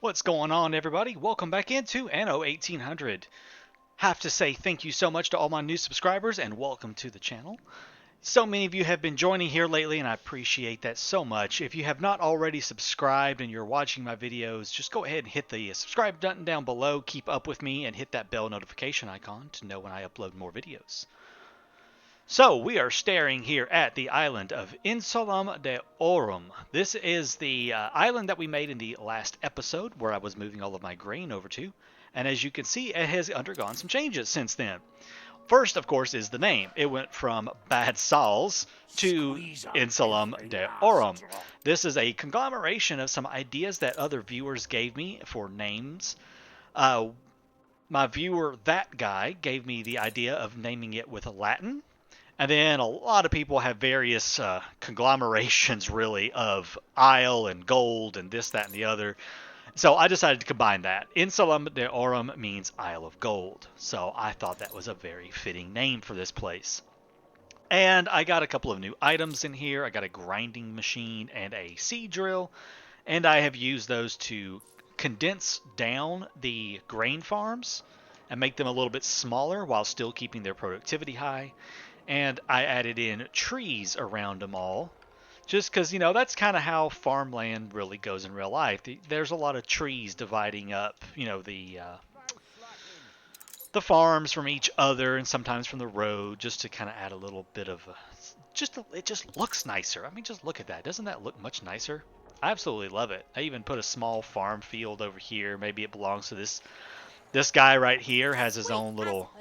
What's going on, everybody? Welcome back into Anno 1800. Have to say thank you so much to all my new subscribers and welcome to the channel. So many of you have been joining here lately and I appreciate that so much. If you have not already subscribed and you're watching my videos, just go ahead and hit the subscribe button down below, keep up with me, and hit that bell notification icon to know when I upload more videos. So, we are staring here at the island of Insulam de Aurum. This is the island that we made in the last episode where I was moving all of my grain over to. And as you can see, it has undergone some changes since then. First, of course, is the name. It went from Bad Sauls to Insulam de Aurum. This is a conglomeration of some ideas that other viewers gave me for names. My viewer, that guy, gave me the idea of naming it with a Latin. And then a lot of people have various conglomerations, really, of isle and gold and this, that, and the other. So I decided to combine that. Insulam de Aurum means Isle of Gold. So I thought that was a very fitting name for this place. And I got a couple of new items in here. I got a grinding machine and a seed drill. And I have used those to condense down the grain farms and make them a little bit smaller while still keeping their productivity high. And I added in trees around them all, just because, you know, that's kind of how farmland really goes in real life. There's a lot of trees dividing up, you know, the farms from each other and sometimes from the road, just to kind of add a little bit of, it just looks nicer. I mean, just look at that. Doesn't that look much nicer? I absolutely love it. I even put a small farm field over here. Maybe it belongs to this guy right here. Has his own little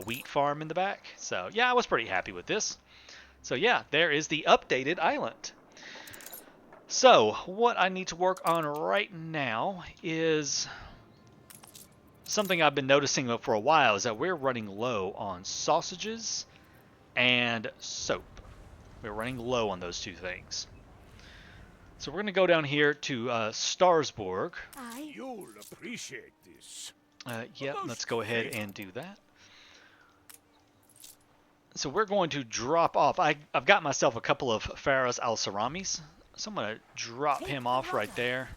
wheat farm in the back. So yeah, I was pretty happy with this. So yeah, there is the updated island. So what I need to work on right now is something I've been noticing for a while, is that we're running low on sausages and soap. We're running low on those two things. So we're going to go down here to Starsborg. You'll appreciate this. Yep, let's go ahead and do that. So we're going to drop off. I've got myself a couple of Faras al-Saramis, so I'm going to drop him off right there.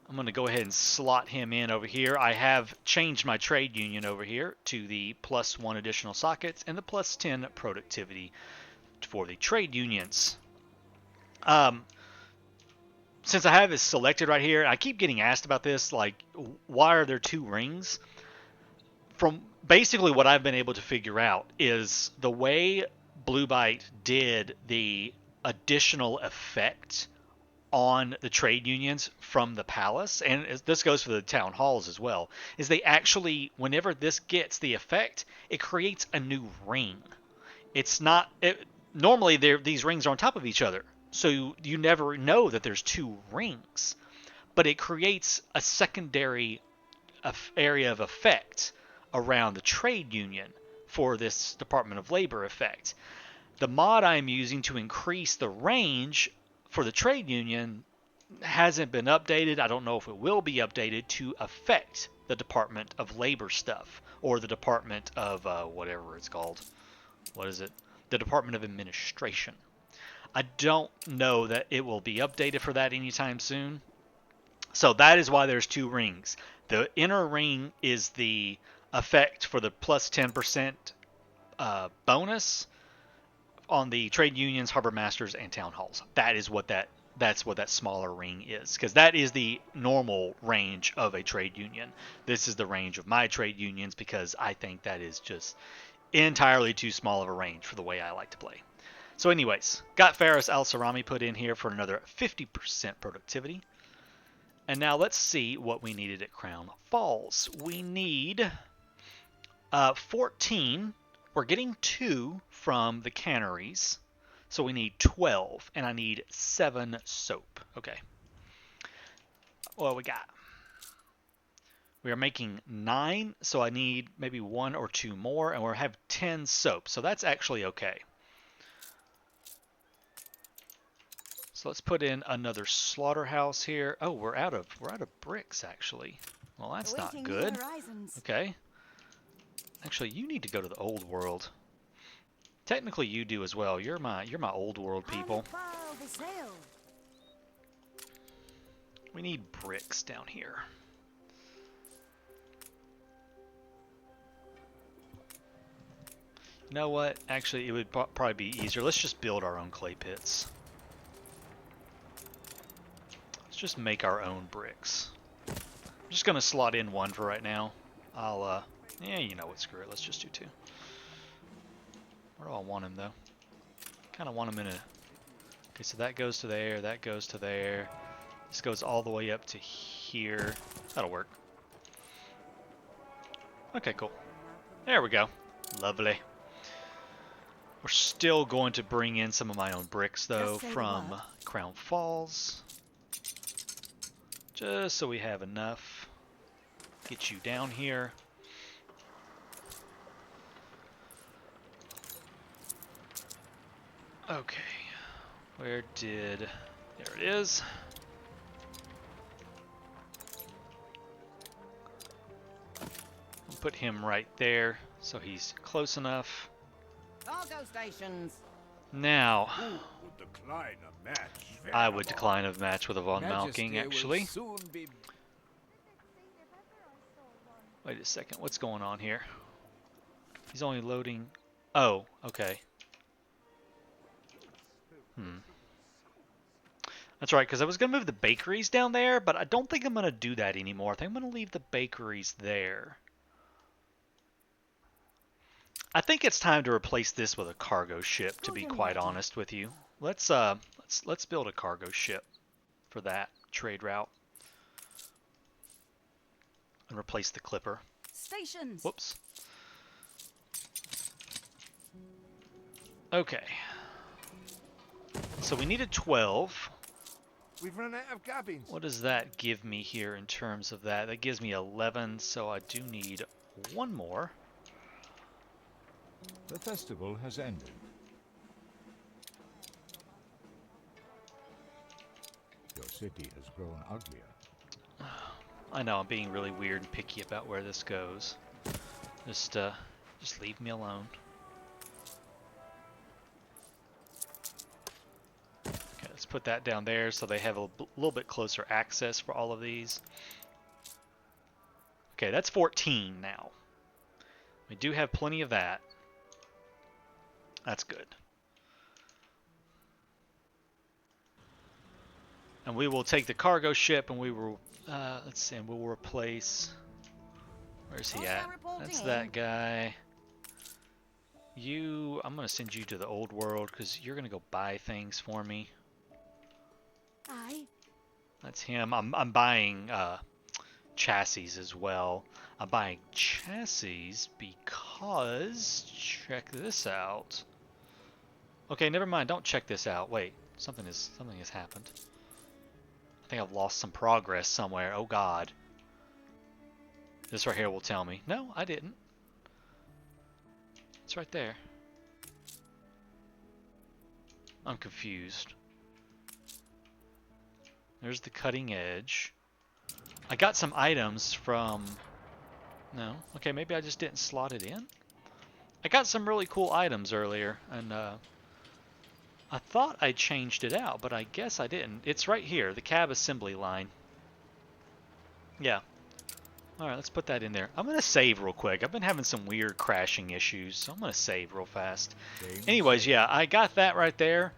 I'm going to go ahead and slot him in over here. I have changed my trade union over here to the +1 additional sockets and the +10 productivity for the trade unions. Since I have it selected right here, I keep getting asked about this, like, why are there 2 rings? From basically what I've been able to figure out is the way Blue Byte did the additional effect on the trade unions from the palace, and this goes for the town halls as well, is they actually, whenever this gets the effect, it creates a new ring. It's not, normally these rings are on top of each other, so you never know that there's 2 rings, but it creates a secondary area of effect around the trade union for this Department of Labor effect. The mod I'm using to increase the range for the trade union hasn't been updated. I don't know if it will be updated to affect the Department of Labor stuff, or the Department of whatever it's called. What is it? The Department of Administration. I don't know that it will be updated for that anytime soon. So that is why there's 2 rings. The inner ring is the effect for the +10% bonus on the trade unions, harbor masters, and town halls. That's what that smaller ring is, because that is the normal range of a trade union. This is the range of my trade unions, because I think that is just entirely too small of a range for the way I like to play. So anyways, got Faras al-Sarami put in here for another 50% productivity. And now let's see what we needed at Crown Falls. We need 14. We're getting 2 from the canneries, so we need 12, and I need 7 soap. Okay. What we got? We are making 9, so I need maybe 1 or 2 more, and we have 10 soap, so that's actually okay. So let's put in another slaughterhouse here. Oh, we're out of bricks actually. Well, that's not good. Okay. Actually, you need to go to the old world. Technically, you do as well. You're my old world people. We need bricks down here. You know what? Actually, it would probably be easier. Let's just build our own clay pits. Let's just make our own bricks. I'm just going to slot in one for right now. Yeah, you know what, screw it. Let's just do two. Where do I want him, though? Kind of want him in a... Okay, so that goes to there, that goes to there. This goes all the way up to here. That'll work. Okay, cool. There we go. Lovely. We're still going to bring in some of my own bricks, though, from Crown Falls. Just so we have enough. Get you down here. Okay. Where did... There it is. I'll put him right there so he's close enough. Cargo stations. Now, Would decline a match. I would decline a match with a Von Malking, actually. Wait a second, what's going on here? He's only loading... Oh, okay. That's right, because I was going to move the bakeries down there, but I don't think I'm going to do that anymore. I think I'm going to leave the bakeries there. I think it's time to replace this with a cargo ship, to be quite honest with you. Let's build a cargo ship for that trade route. And replace the clipper. Stations. Whoops. Okay. So we needed 12. We've run out of cabins. What does that give me here in terms of that? That gives me 11, so I do need one more. The festival has ended. Your city has grown uglier. I know, I'm being really weird and picky about where this goes. Just leave me alone. Okay, let's put that down there so they have a little bit closer access for all of these. Okay, that's 14 now. We do have plenty of that. That's good. And we will take the cargo ship and we will, let's see, and we'll replace, where's he at? That's that guy. You, I'm going to send you to the old world because you're going to go buy things for me. Aye. That's him. I'm buying chassis as well. I'm buying chassis because, check this out. Okay, never mind. Don't check this out. Wait, something has happened. I think I've lost some progress somewhere. Oh God. This right here will tell me. No, I didn't. It's right there. I'm confused. There's the cutting edge. I got some items from... No. Okay, maybe I just didn't slot it in. I got some really cool items earlier, and I thought I changed it out, but I guess I didn't. It's right here, the cab assembly line. Yeah. Alright, let's put that in there. I'm going to save real quick. I've been having some weird crashing issues, so I'm going to save real fast. Anyways, yeah, I got that right there.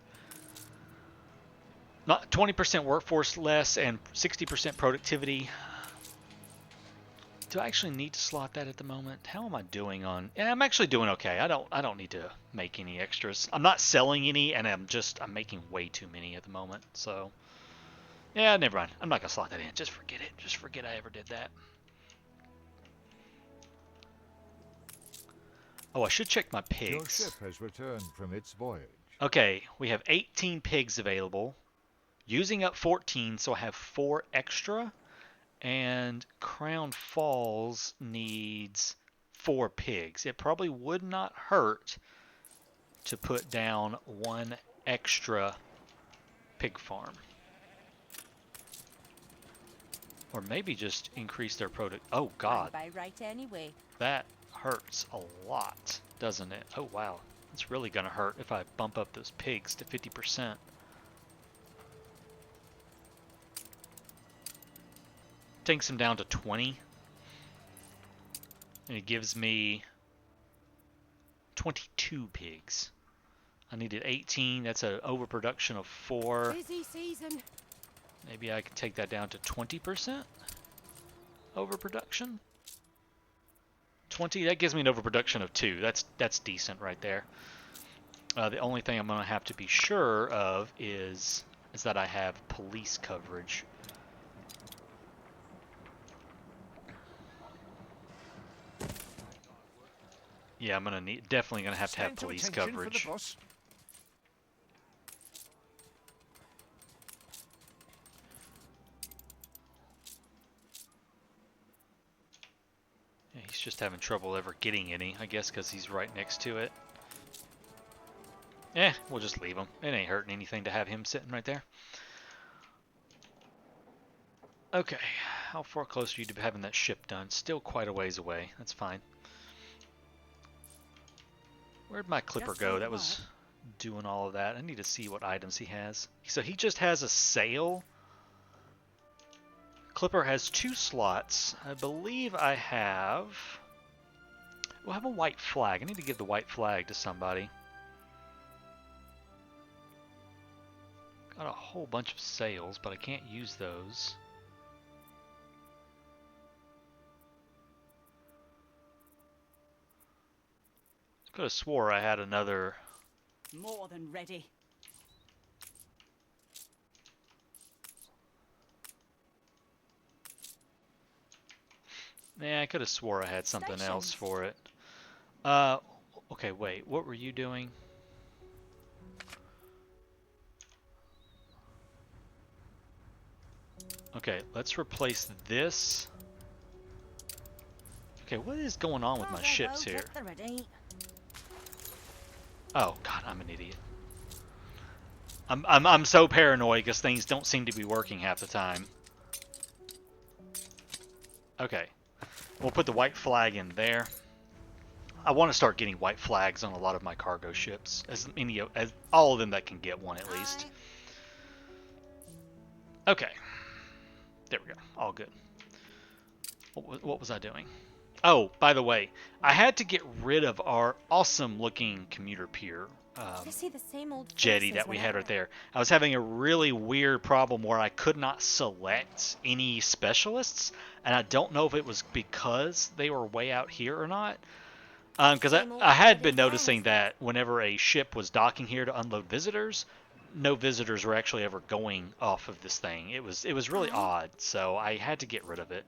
Not 20% workforce less and 60% productivity. Do I actually need to slot that at the moment? How am I doing on... Yeah, I'm actually doing okay. I don't need to make any extras. I'm not selling any, and I'm making way too many at the moment. So, yeah, never mind. I'm not going to slot that in. Just forget it. Just forget I ever did that. Oh, I should check my pigs. Your ship has returned from its voyage. Okay, we have 18 pigs available. Using up 14, so I have 4 extra. And Crown Falls needs 4 pigs. It probably would not hurt to put down 1 extra pig farm. Or maybe just increase their product. Oh God. By right anyway. That hurts a lot, doesn't it? Oh wow. It's really gonna hurt if I bump up those pigs to 50%. Takes him down to 20. And it gives me 22 pigs. I needed 18. That's an overproduction of 4. Busy season. Maybe I can take that down to 20% overproduction. 20. That gives me an overproduction of 2. That's decent right there. The only thing I'm going to have to be sure of is that I have police coverage. Yeah, I'm definitely gonna have to have police coverage. Yeah, he's just having trouble ever getting any, I guess, because he's right next to it. We'll just leave him. It ain't hurting anything to have him sitting right there. Okay, how far close are you to having that ship done? Still quite a ways away. That's fine. Where'd my clipper go? That was doing all of that. I need to see what items he has. So he just has a sail. Clipper has 2 slots. I believe I have... We'll have a white flag. I need to give the white flag to somebody. Got a whole bunch of sails, but I can't use those. Could have swore I had another. More than ready. Yeah, I could have swore I had something else for it. Okay, wait. What were you doing? Okay, let's replace this. Okay, what is going on with my ships here? Oh God, I'm an idiot. I'm so paranoid because things don't seem to be working half the time. Okay, we'll put the white flag in there. I want to start getting white flags on a lot of my cargo ships, as all of them that can get one at least. Okay, there we go, all good. What was I doing? Oh, by the way, I had to get rid of our awesome-looking commuter pier jetty that we had right there. I was having a really weird problem where I could not select any specialists, and I don't know if it was because they were way out here or not. Because I had been noticing that whenever a ship was docking here to unload visitors, no visitors were actually ever going off of this thing. It was really odd, so I had to get rid of it.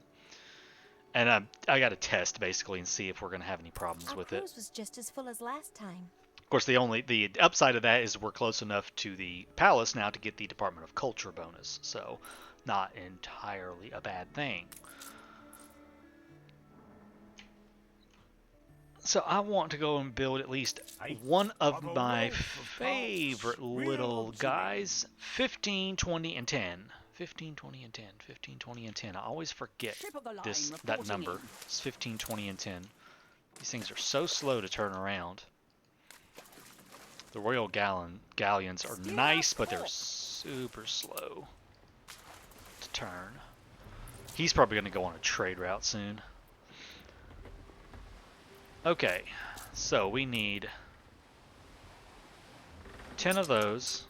And I got to test basically and see if we're going to have any problems with it. Our cruise was just as full as last time. Of course, the upside of that is we're close enough to the palace now to get the Department of Culture bonus, so not entirely a bad thing. So I want to go and build at least one of my favorite little guys. 15, 20, and 10. 15, 20, and 10. 15, 20, and 10. I always forget that number. It's 15, 20, and 10. These things are so slow to turn around. The Royal Galleons are nice, but they're super slow to turn. He's probably going to go on a trade route soon. Okay, so we need 10 of those,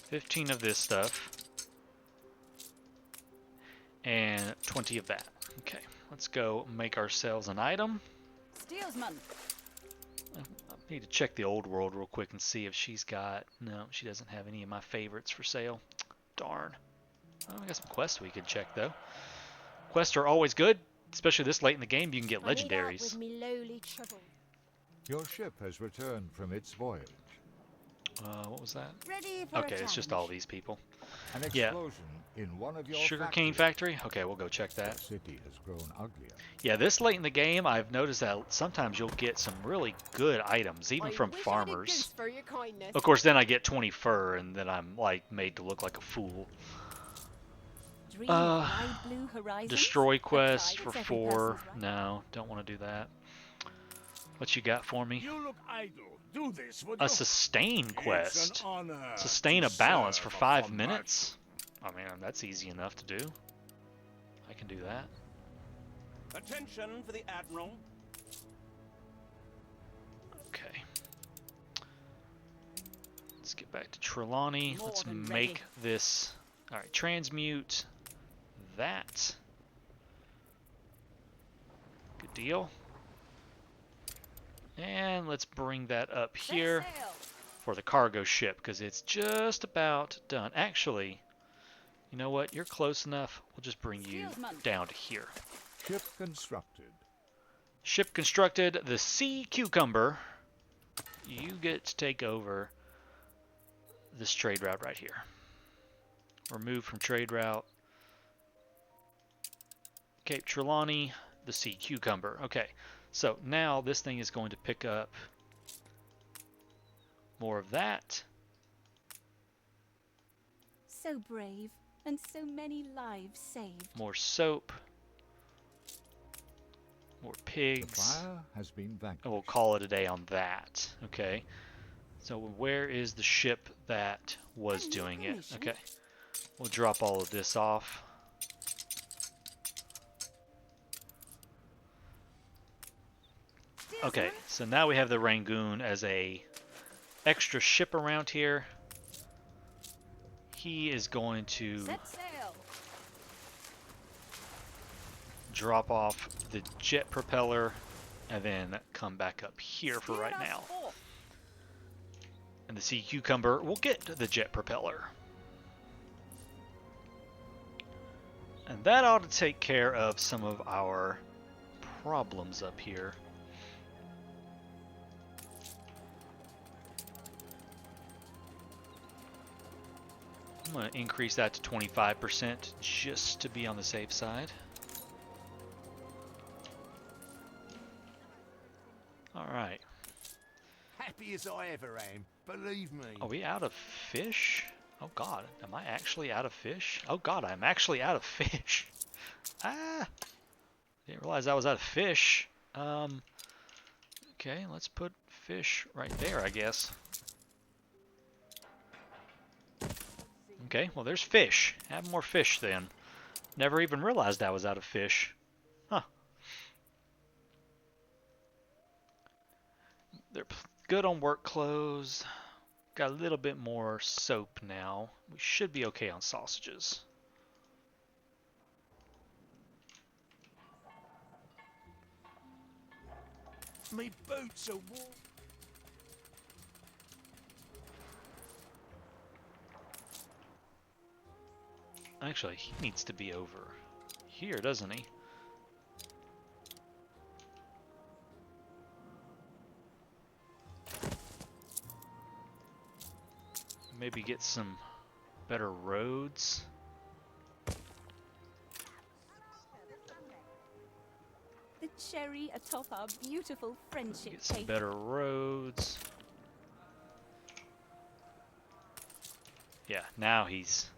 15 of this stuff, and 20 of that. Okay, let's go make ourselves an item. Steelsman. I need to check the old world real quick and see if she's got... No, she doesn't have any of my favorites for sale. Darn. Oh, I got some quests we could check, though. Quests are always good. Especially this late in the game, you can get legendaries. Your ship has returned from its voyage. What was that? Ready for Okay, it's just all these people. An explosion in one of your Sugarcane factory? Okay, we'll go check that. The city has grown uglier. Yeah, this late in the game, I've noticed that sometimes you'll get some really good items, even from farmers. Of course, then I get 20 fur, and then I'm like made to look like a fool. Destroy quest for 4. No, don't want to do that. What you got for me? You look idle. Do this, would A you? sustain quest. It's an honor Sustain to a balance serve for a 5 comrade. minutes. I mean, that's easy enough to do. I can do that. Attention for the Admiral. Okay. Let's get back to Trelawney. More Let's than make ready. this. All right, transmute that. Good deal. And let's bring that up Set here sail. for the cargo ship because it's just about done. Actually, you know what? You're close enough. We'll just bring you Steelsman. down to here. Ship constructed. Ship constructed. The Sea Cucumber. You get to take over this trade route right here. Remove from trade route. Cape Trelawney, the Sea Cucumber. Okay, so now this thing is going to pick up more of that. So brave, and so many lives saved. More soap. More The pigs. fire has been vanquished. And we'll call it a day on that. Okay. So where is the ship that was Any doing it? permission? Okay. We'll drop all of this off. Okay, Steelsman. so now we have the Rangoon as a extra ship around here. He is going to Set sail. drop off the jet propeller and then come back up here for Steer right us now. forth. And the Sea Cucumber will get the jet propeller. And that ought to take care of some of our problems up here. I'm going to increase that to 25% just to be on the safe side. Alright. Happy as I ever am, believe me. Are we out of fish? Oh god, am I actually out of fish? Oh god, I'm actually out of fish. Ah! Didn't realize I was out of fish. Okay, let's put fish right there, I guess. Okay, well there's fish. Have more fish then. Never even realized I was out of fish. Huh. They're good on work clothes. Got a little bit more soap now. We should be okay on sausages. Me boots are warm. Actually, he needs to be over here, doesn't he? Maybe get some better roads. The cherry atop our beautiful friendship Get some cake. better roads. Yeah, now he's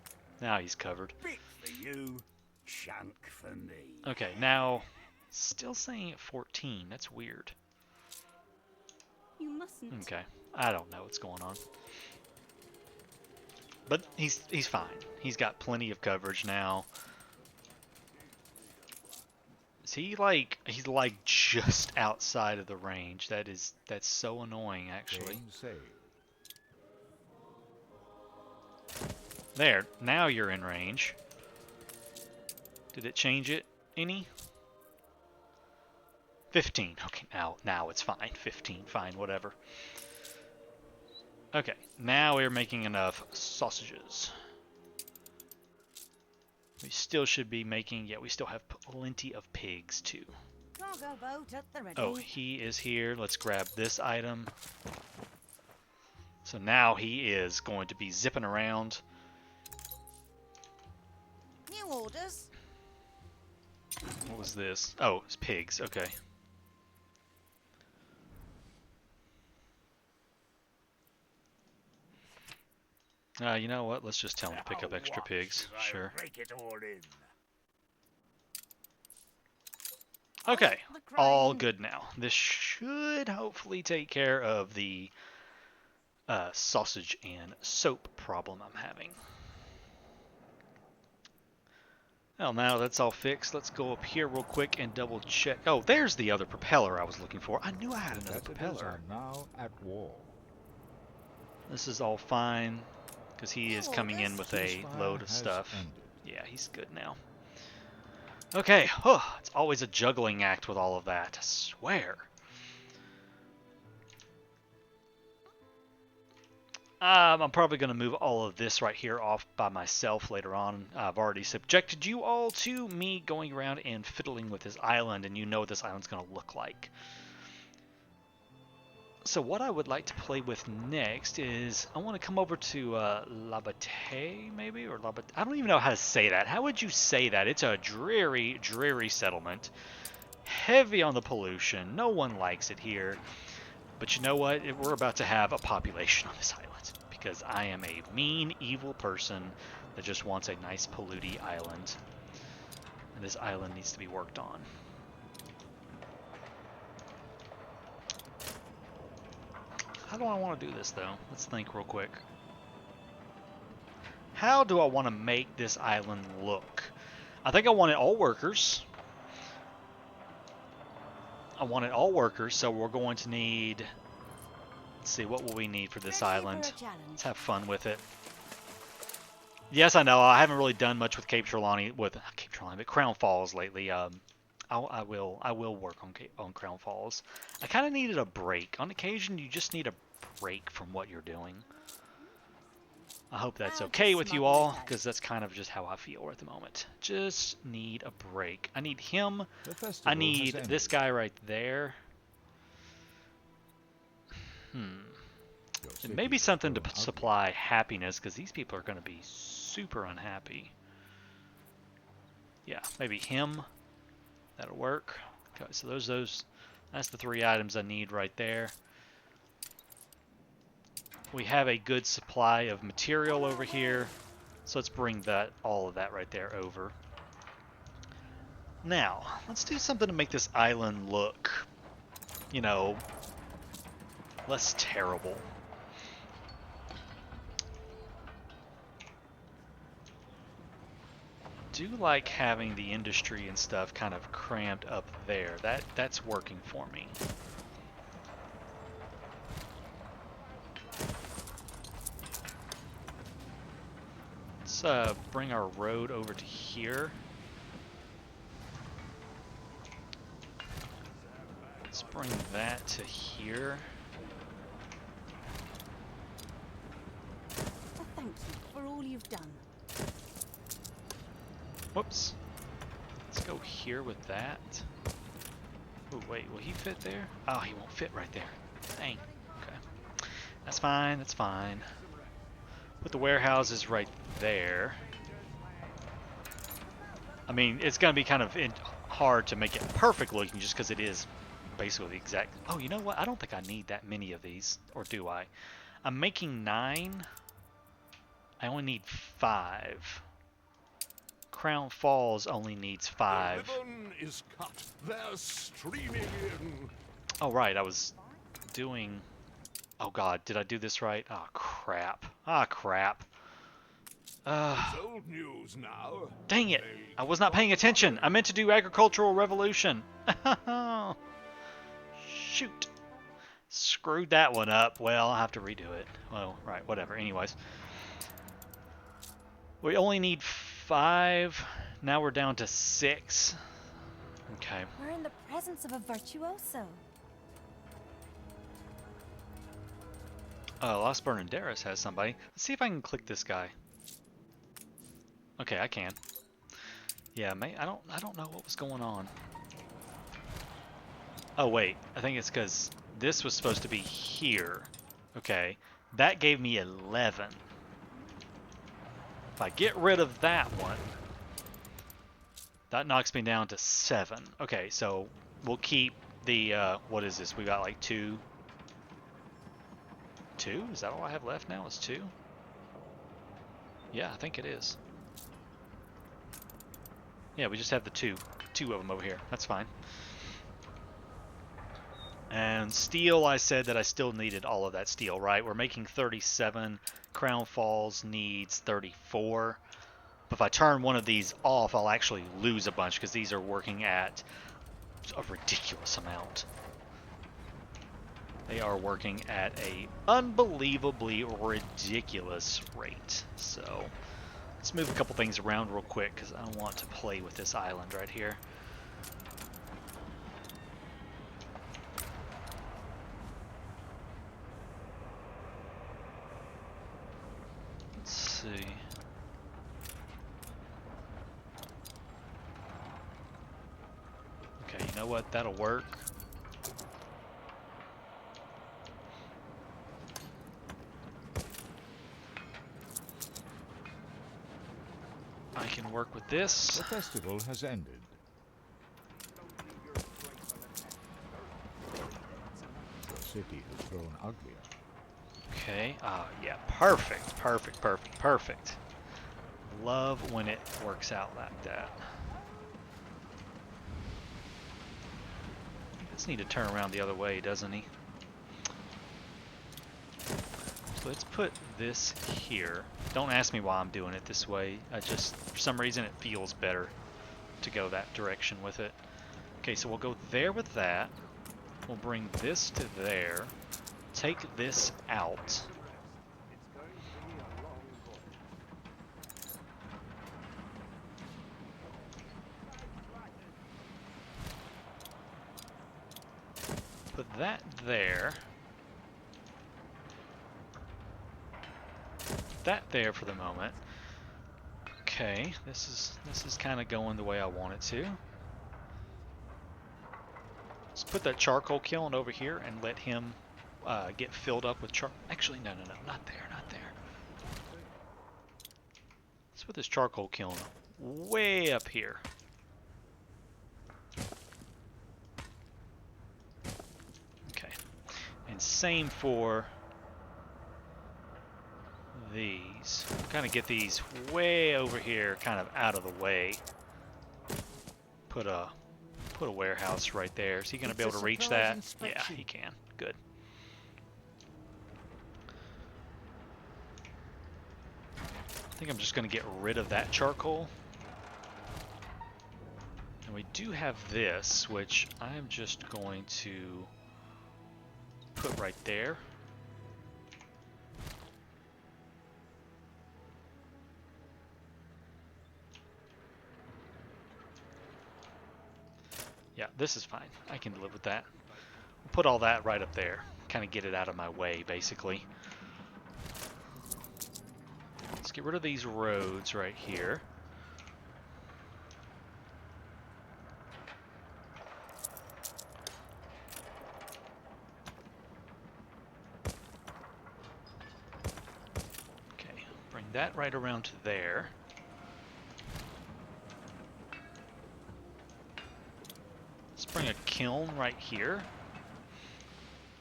covered. Bit for you, chunk for me. Okay, now still saying at 14. That's weird. You mustn't. Okay, I don't know what's going on. But he's fine. He's got plenty of coverage now. Is he like he's like just outside of the range? That's so annoying actually. Gain saved. There, now you're in range. Did it change it any? 15. Okay, now it's fine. 15, fine, whatever. Okay, now we're making enough sausages. We still should be making, yeah, we still have plenty of pigs too. Cargo boat at the ready. Oh, he is here. Let's grab this item. So now he is going to be zipping around. New orders. What was this? Oh, it's pigs. Okay. You know what? Let's just tell him to pick up extra pigs. Sure. Break it all in. Okay. The All crane. good now. This should hopefully take care of the sausage and soap problem I'm having. Well, now that's all fixed. Let's go up here real quick and double check. Oh, there's the other propeller I was looking for. I knew I had another Competitors propeller. are now at war. This is all fine, because he is coming in with a Ceasefire load of has stuff. ended. Yeah, he's good now. Okay, it's always a juggling act with all of that, I swear. I'm probably going to move all of this right here off by myself later on. I've already subjected you all to me going around and fiddling with this island, and you know what this island's going to look like. So what I would like to play with next is I want to come over to Labate, maybe? Or Labat. I don't even know how to say that. How would you say that? It's a dreary, dreary settlement. Heavy on the pollution. No one likes it here. But you know what? We're about to have a population on this island. Because I am a mean, evil person that just wants a nice, polluty island. And this island needs to be worked on. How do I want to do this, though? Let's think real quick. How do I want to make this island look? I think I want it all workers. I want it all workers, so we're going to need... Let's see, what will we need for this island? Let's have fun with it. Yes, I know, I haven't really done much with Cape Trelawney, but Crown Falls lately. I will work on Crown Falls. I kind of needed a break. On occasion, you just need a break from what you're doing. I hope that's okay with you all, because that's kind of just how I feel at the moment. Just need a break. I need him. I need this guy right there. And maybe something to supply happiness, because these people are going to be super unhappy. Yeah, maybe him. That'll work. Okay, so that's the 3 items I need right there. We have a good supply of material over here, so let's bring all of that right there over. Now, let's do something to make this island look, you know, less terrible. I do like having the industry and stuff kind of crammed up there. That's working for me. Let's bring our road over to here. Let's bring that to here. Oh, thank you for all you've done. Whoops. Let's go here with that. Oh, wait, will he fit there? Oh, he won't fit right there. Dang. Okay. That's fine, that's fine. Put the warehouses right there. I mean, it's going to be kind of hard to make it perfect looking just because it is basically the exact... Oh, you know what? I don't think I need that many of these. Or do I? I'm making 9. I only need 5. Crown Falls only needs 5. The ribbon is cut. They're streaming in. Oh, right. I was doing... Oh, God. Did I do this right? Oh, crap. Ah, crap. It's old news now. Dang it. I was not paying attention. I meant to do Agricultural Revolution. Shoot. Screwed that one up. Well, I'll have to redo it. Well, right. Whatever. Anyways. We only need 5. Now we're down to 6. Okay. We're in the presence of a virtuoso. Las Bernarderas has somebody. Let's see if I can click this guy. Okay, I can. Yeah, I don't know what was going on. Oh wait, I think it's because this was supposed to be here. Okay, that gave me 11. If I get rid of that one, that knocks me down to 7. Okay, so we'll keep the, what is this? We got like 2. 2? Is that all I have left now? Is 2? Yeah, I think it is. Yeah, we just have the 2 of them over here. That's fine. And steel, I said that I still needed all of that steel, right? We're making 37. Crown Falls needs 34. If I turn one of these off, I'll actually lose a bunch because these are working at a ridiculous amount. They are working at a unbelievably ridiculous rate. So let's move a couple things around real quick because I want to play with this island right here. Let's see. Okay, you know what? That'll work. I can work with this. The festival has ended. The city has grown uglier. Okay, yeah, perfect, perfect, perfect, perfect. Love when it works out like that. He does need to turn around the other way, doesn't he? So let's put this here. Don't ask me why I'm doing it this way. I just, for some reason, it feels better to go that direction with it. Okay, so we'll go there with that. We'll bring this to there. Take this out. Put that there. That there for the moment. Okay, this is kind of going the way I want it to. Let's put that charcoal kiln over here and let him get filled up with char. Actually, no, not there, not there. Let's put this charcoal kiln way up here. Okay, and same for these. Kind of get these way over here, kind of out of the way. Put a warehouse right there. Is he going to be able to reach that? Yeah, he can. Good. I think I'm just going to get rid of that charcoal. And we do have this, which I'm just going to put right there. Yeah, this is fine. I can live with that. We'll put all that right up there. Kind of get it out of my way, basically. Let's get rid of these roads right here. Okay, bring that right around to there. Let's bring a kiln right here.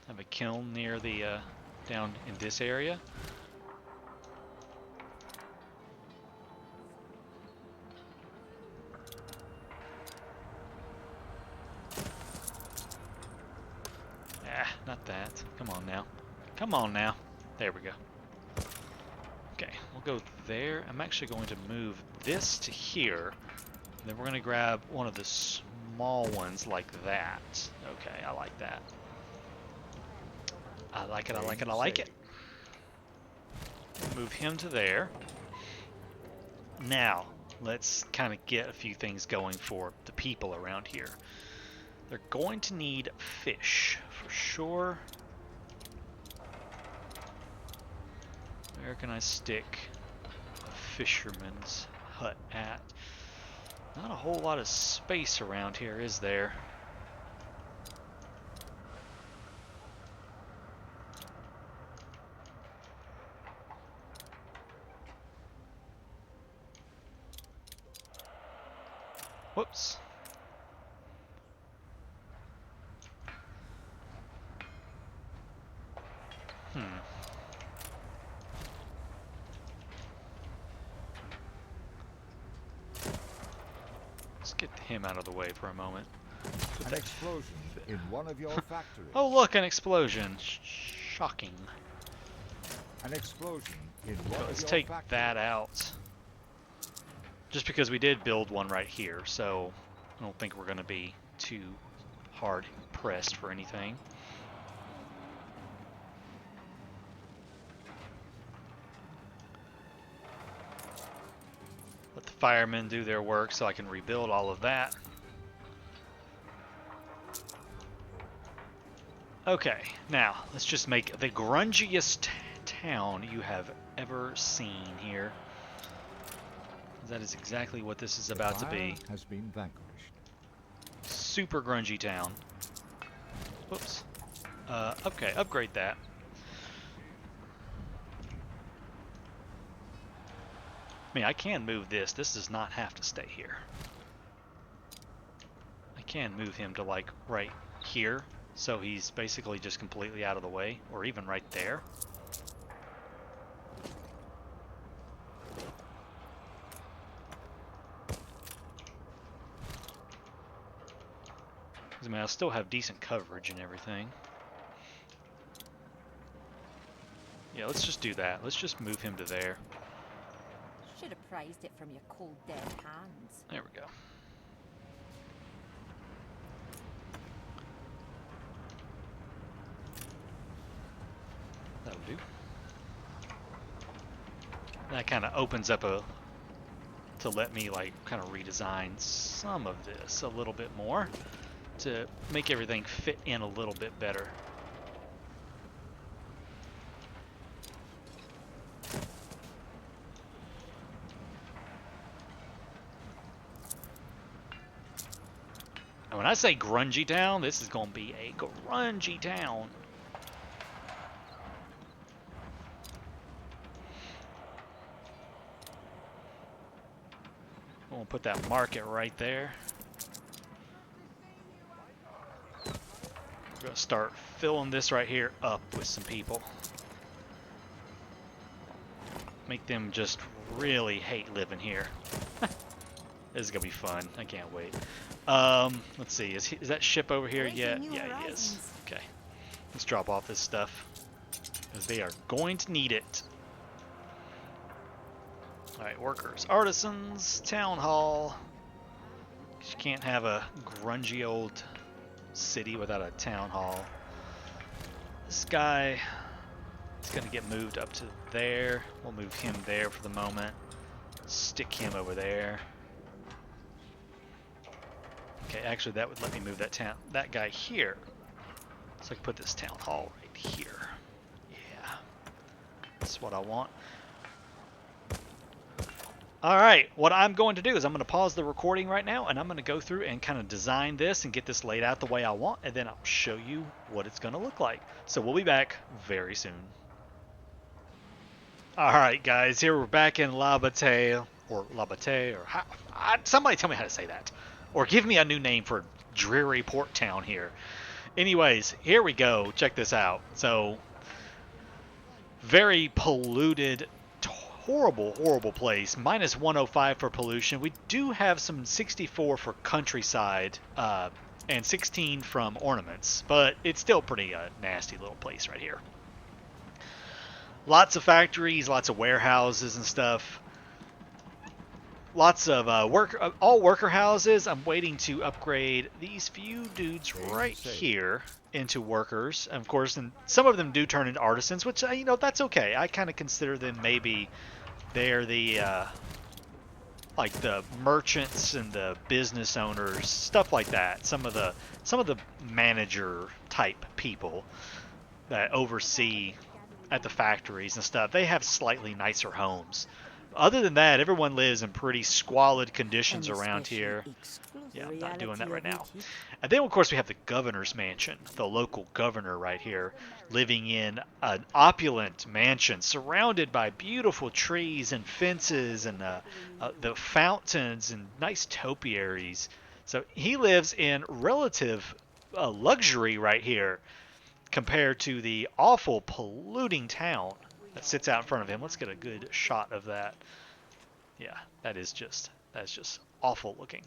Have a kiln near the down in this area. Ah, not that. Come on now. Come on now. There we go. Okay, we'll go there. I'm actually going to move this to here. Then we're going to grab one of the small ones like that. Okay, I like that. I like it, I like it, I like it. Move him to there. Now, let's kind of get a few things going for the people around here. They're going to need fish, for sure. Where can I stick a fisherman's hut at? Not a whole lot of space around here, is there? Whoops. Let's get him out of the way for a moment. An explosion in one of your factories. Oh, look, an explosion. Shocking. An explosion in one Let's of your take factories. that out. just because we did build one right here, so I don't think we're going to be too hard pressed for anything. Let the firemen do their work so I can rebuild all of that. Okay, now let's just make the grungiest town you have ever seen here. That is exactly what this is about to be. Fire has been vanquished. Super grungy town. Whoops. Okay, upgrade that. I mean, I can move this. This does not have to stay here. I can move him to, like, right here. So he's basically just completely out of the way. Or even right there. I mean, I'll still have decent coverage and everything. Yeah, let's just do that. Let's just move him to there. Should have prized it from your cold dead hands. There we go. That'll do. That kind of opens up to let me, like, kind of redesign some of this a little bit more to make everything fit in a little bit better. And when I say grungy town, this is going to be a grungy town. We'll put that market right there. We're going to start filling this right here up with some people. Make them just really hate living here. This is going to be fun. I can't wait. Let's see. Is that ship over here yet? Yeah, it is. Okay. Let's drop off this stuff, because they are going to need it. Alright, workers. Artisans. Town hall. You can't have a grungy old city without a town hall. This guy is going to get moved up to there. We'll move him there for the moment. Stick him over there. Okay, actually that would let me move that guy here. So I can put this town hall right here. Yeah. That's what I want. Alright, what I'm going to do is I'm going to pause the recording right now, and I'm going to go through and kind of design this and get this laid out the way I want, and then I'll show you what it's going to look like. So we'll be back very soon. Alright guys, here we're back in Labate, or somebody tell me how to say that. Or give me a new name for dreary port town here. Anyways, here we go. Check this out. So, very polluted, horrible, horrible place. Minus 105 for pollution. We do have some 64 for countryside, and 16 from ornaments, but it's still pretty nasty little place right here. Lots of factories, lots of warehouses and stuff. Lots of all worker houses. I'm waiting to upgrade these few dudes right here into workers. And of course, and some of them do turn into artisans, which, you know, that's okay. I kind of consider them maybe they're the like the merchants and the business owners, stuff like that. Some of the manager type people that oversee at the factories and stuff. They have slightly nicer homes. Other than that, everyone lives in pretty squalid conditions around here. Yeah, I'm not doing that right now. And then, of course, we have the governor's mansion, the local governor right here, living in an opulent mansion surrounded by beautiful trees and fences and the fountains and nice topiaries. So he lives in relative luxury right here compared to the awful polluting town that sits out in front of him. Let's get a good shot of that. Yeah, that's just awful looking.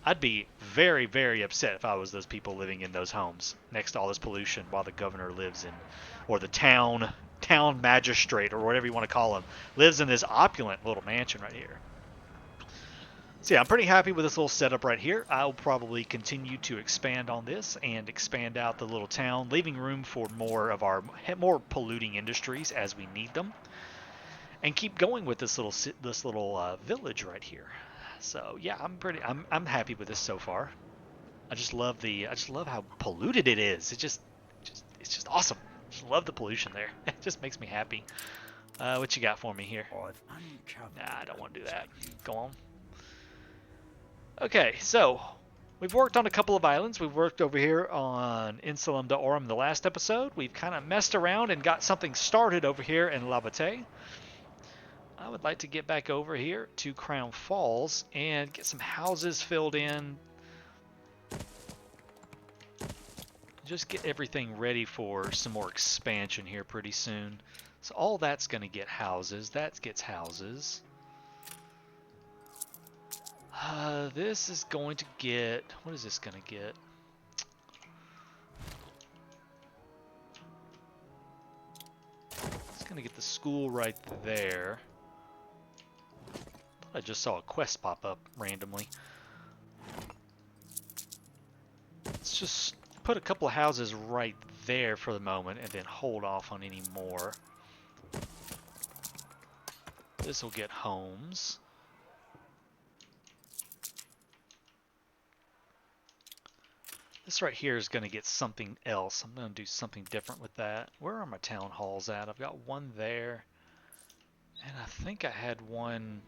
I'd be very, very upset if I was those people living in those homes next to all this pollution while the governor lives in, or the town magistrate, or whatever you want to call him, lives in this opulent little mansion right here. So yeah, I'm pretty happy with this little setup right here. I'll probably continue to expand on this and expand out the little town, leaving room for more of our more polluting industries as we need them, and keep going with this little village right here. So yeah, I'm happy with this so far. I just love how polluted it is. It's just awesome. I just love the pollution there. It just makes me happy. What you got for me here? I've uncovered Nah, I don't want to do that. undertake you. Go on. Okay, so we've worked on a couple of islands. We've worked over here on Insulum de Aurum the last episode. We've kind of messed around and got something started over here in Lavate. I would like to get back over here to Crown Falls and get some houses filled in. Just get everything ready for some more expansion here pretty soon. So all that's going to get houses. That gets houses. This is going to get... What is this going to get? It's going to get the school right there. I just saw a quest pop up randomly. Let's just put a couple of houses right there for the moment and then hold off on any more. This will get homes. This right here is going to get something else. I'm going to do something different with that. Where are my town halls at? I've got one there. And I think I had one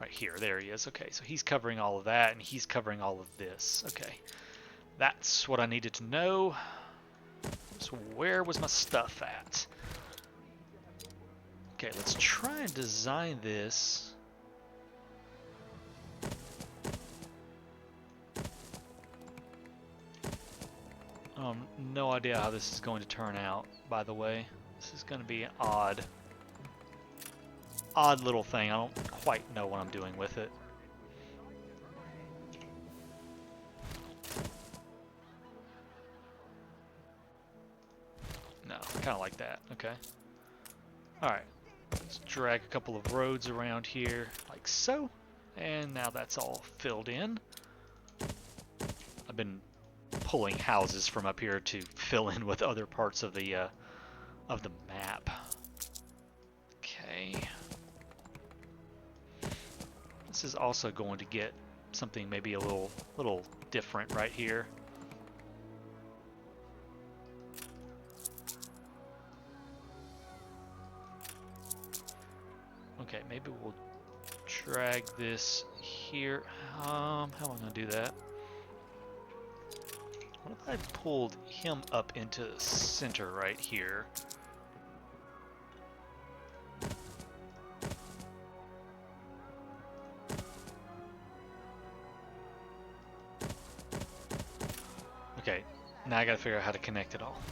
right here. There he is. Okay, so he's covering all of that, and he's covering all of this. Okay, that's what I needed to know. So where was my stuff at? Okay, let's try and design this. No idea how this is going to turn out, by the way. This is going to be an odd little thing. I don't quite know what I'm doing with it. No, kind of like that. Okay. Alright. Let's drag a couple of roads around here, like so. And now that's all filled in. I've been pulling houses from up here to fill in with other parts of the map. Okay. This is also going to get something maybe a little different right here. Okay, maybe we'll drag this here. How am I going to do that? What if I pulled him up into the center right here? Okay, now I gotta figure out how to connect it all.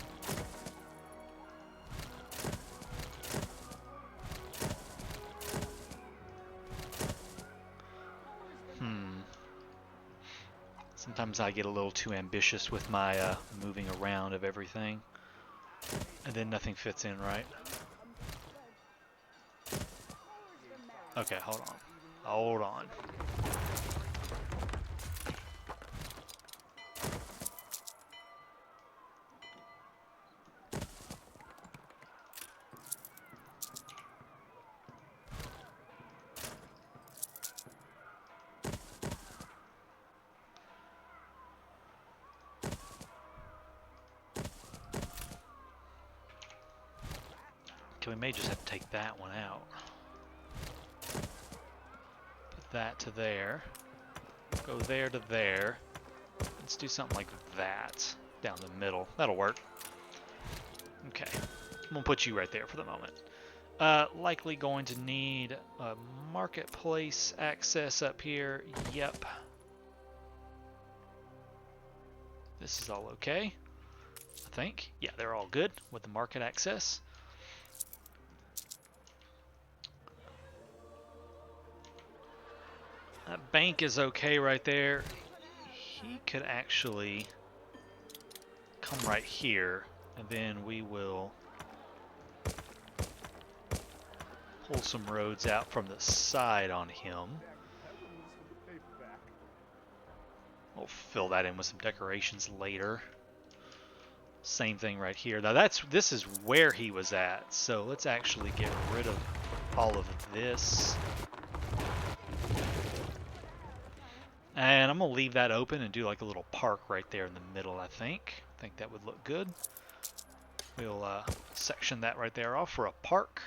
Sometimes I get a little too ambitious with my moving around of everything, and then nothing fits in right. Okay, hold on. Hold on. Okay, we may just have to take that one out. Put that to there. Go there to there. Let's do something like that down the middle. That'll work. Okay. I'm gonna put you right there for the moment. Likely going to need a marketplace access up here. Yep. This is all okay, I think. Yeah, they're all good with the market access. That bank is okay right there. He could actually come right here, and then we will pull some roads out from the side on him. We'll fill that in with some decorations later. Same thing right here. Now this is where he was at, so let's actually get rid of all of this. And I'm gonna leave that open and do like a little park right there in the middle, I think. I think that would look good. We'll section that right there off for a park.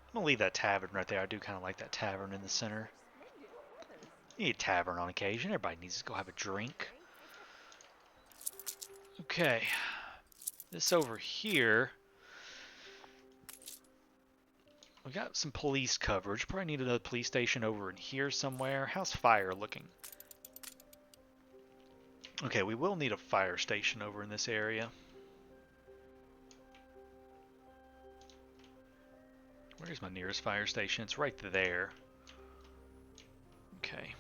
I'm gonna leave that tavern right there. I do kind of like that tavern in the center. You need a tavern on occasion. Everybody needs to go have a drink. Okay, this over here, we got some police coverage. Probably need another police station over in here somewhere. How's fire looking? Okay, we will need a fire station over in this area. Where's my nearest fire station? It's right there. Okay.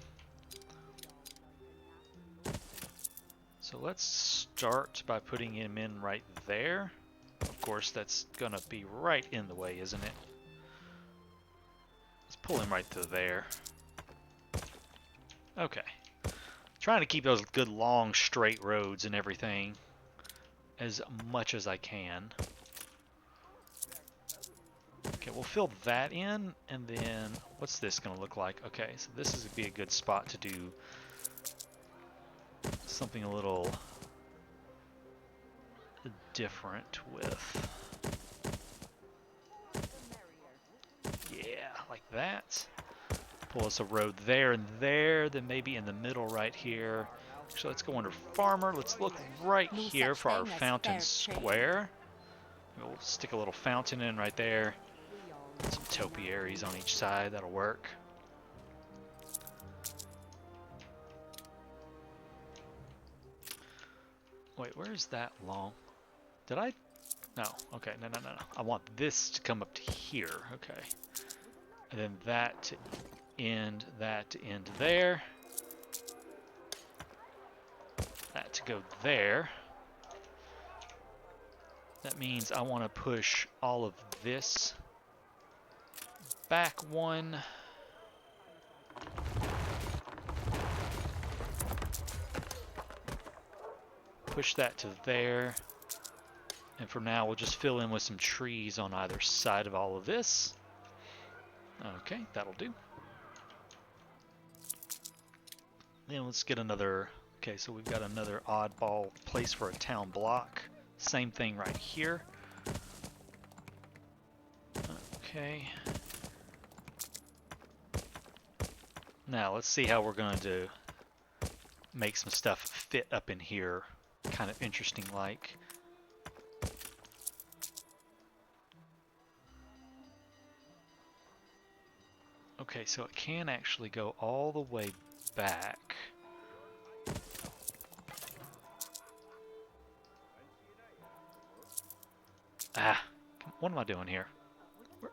So let's start by putting him in right there. Of course, that's gonna be right in the way, isn't it? Let's pull him right to there. Okay. Trying to keep those good long straight roads and everything as much as I can. Okay, we'll fill that in, and then what's this gonna look like? Okay, so this is gonna be a good spot to do something a little different with. Yeah, like that. Pull us a road there and there, then maybe in the middle right here. So let's go under farmer. Let's look right No here such for our thing as fountain fair trade. square. We'll stick a little fountain in right there. Some topiaries on each side, that'll work. Wait, where's that long? Did I? No, okay, no. I want this to come up to here, okay. And then that to end there. That to go there. That means I want to push all of this back one. Push that to there. And for now, we'll just fill in with some trees on either side of all of this. Okay, that'll do. Then let's get another... Okay, so we've got another oddball place for a town block. Same thing right here. Okay. Now, let's see how we're going to make some stuff fit up in here. Kind of interesting like. Okay, so it can actually go all the way back. Ah, what am I doing here?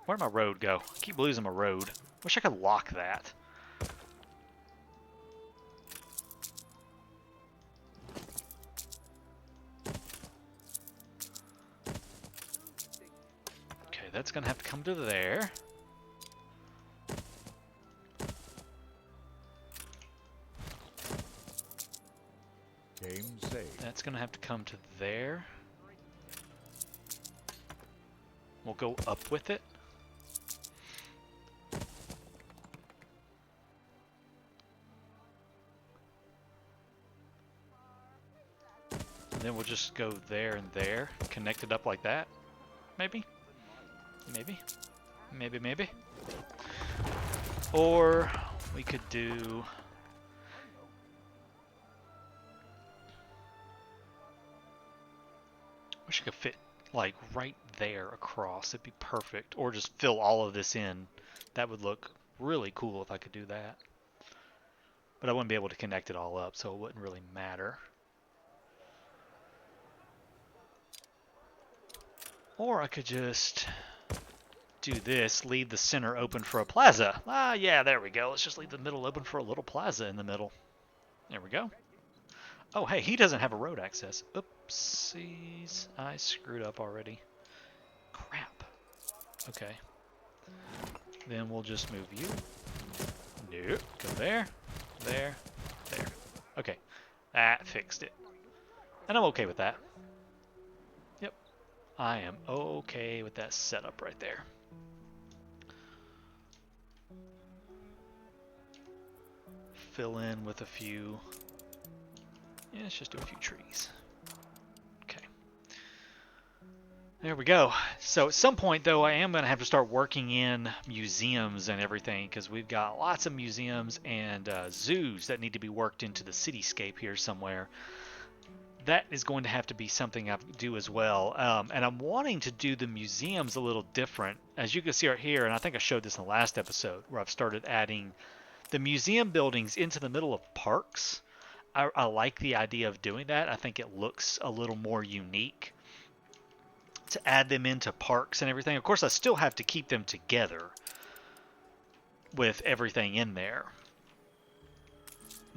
Where'd my road go? I keep losing my road. Wish I could lock that. Okay, that's gonna have to come to there. Game saved. That's gonna have to come to there. We'll go up with it. And then we'll just go there and there, connect it up like that. Maybe? Maybe. Or we could do... Wish I could fit like right there across. It'd be perfect. Or just fill all of this in. That would look really cool if I could do that. But I wouldn't be able to connect it all up, so it wouldn't really matter. Or I could just do this, leave the center open for a plaza. Ah, yeah, there we go. Let's just leave the middle open for a little plaza in the middle. There we go. Oh, hey, he doesn't have a road access. Oopsies. I screwed up already. Crap. Okay. Then we'll just move you. Nope. Go there, there, there. Okay, that fixed it. And I'm okay with that. Yep, I am okay with that setup right there. Fill in with a few. Yeah, let's just do a few trees. Okay. There we go. So at some point, though, I am going to have to start working in museums and everything because we've got lots of museums and zoos that need to be worked into the cityscape here somewhere. That is going to have to be something I do as well. And I'm wanting to do the museums a little different. As you can see right here, and I think I showed this in the last episode, where I've started adding the museum buildings into the middle of parks. I like the idea of doing that. I think it looks a little more unique to add them into parks and everything. Of course, I still have to keep them together with everything in there.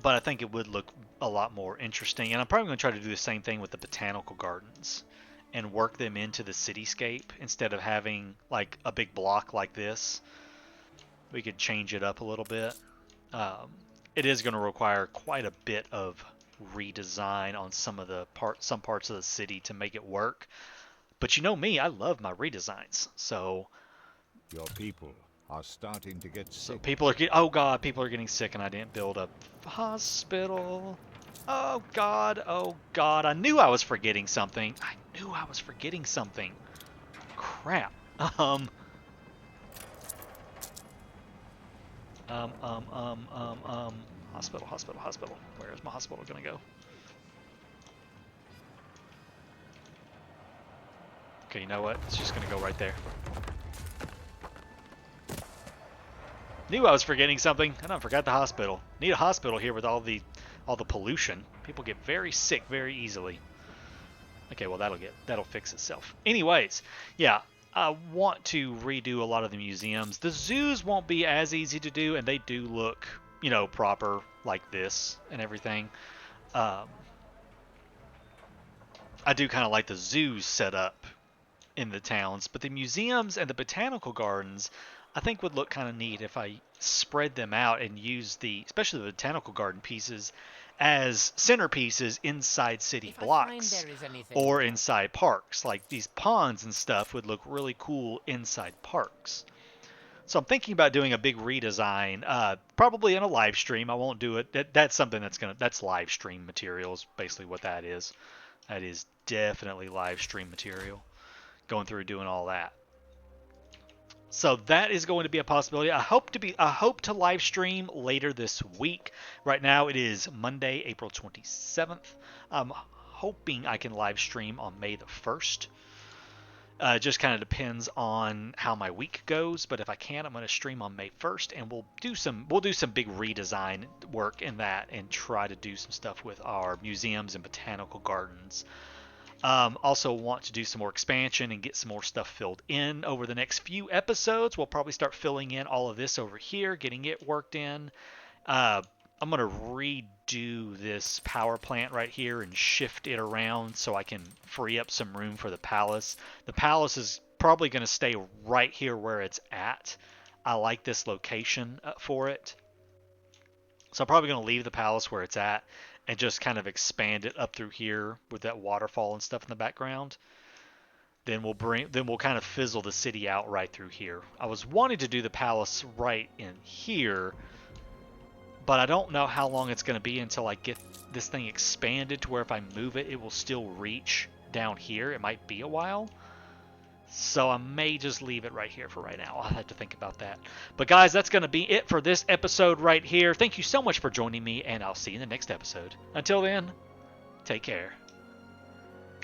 But I think it would look a lot more interesting. And I'm probably going to try to do the same thing with the botanical gardens and work them into the cityscape instead of having like a big block like this. We could change it up a little bit. It is going to require quite a bit of redesign on some parts of the city to make it work. But you know me, I love my redesigns. So Your people are starting to get sick. people are oh god, people are getting sick, and I didn't build a hospital. Oh god, I knew I was forgetting something. Crap. Hospital. Where is my hospital gonna go? Okay, you know what? It's just gonna go right there. Knew I was forgetting something, and I forgot the hospital. Need a hospital here with all the pollution. People get very sick very easily. Okay, well that'll fix itself. Anyways, yeah, I want to redo a lot of the museums. The zoos won't be as easy to do, and they do look, you know, proper like this and everything. I do kind of like the zoos set up in the towns, but the museums and the botanical gardens I think would look kind of neat if I spread them out and use especially the botanical garden pieces as centerpieces inside city blocks or inside parks. Like these ponds and stuff would look really cool inside parks. So I'm thinking about doing a big redesign, probably in a live stream. I won't do it. That's something that's live stream material is basically what that is. That is definitely live stream material. Going through doing all that. So that is going to be a possibility. I hope to live stream later this week. Right now it is Monday, April 27th. I'm hoping I can live stream on May the 1st. It just kind of depends on how my week goes, but if I can, I'm going to stream on May 1st, and we'll do some big redesign work in that and try to do some stuff with our museums and botanical gardens. Also want to do some more expansion and get some more stuff filled in over the next few episodes. We'll probably start filling in all of this over here, getting it worked in. I'm going to redo this power plant right here and shift it around so I can free up some room for the palace. The palace is probably going to stay right here where it's at. I like this location for it. So I'm probably going to leave the palace where it's at and just kind of expand it up through here with that waterfall and stuff in the background. Then we'll kind of fizzle the city out right through here. I was wanting to do the palace right in here, but I don't know how long it's going to be until I get this thing expanded to where if I move it, it will still reach down here. It might be a while. So I may just leave it right here for right now. I'll have to think about that. But guys, that's going to be it for this episode right here. Thank you so much for joining me, and I'll see you in the next episode. Until then, take care.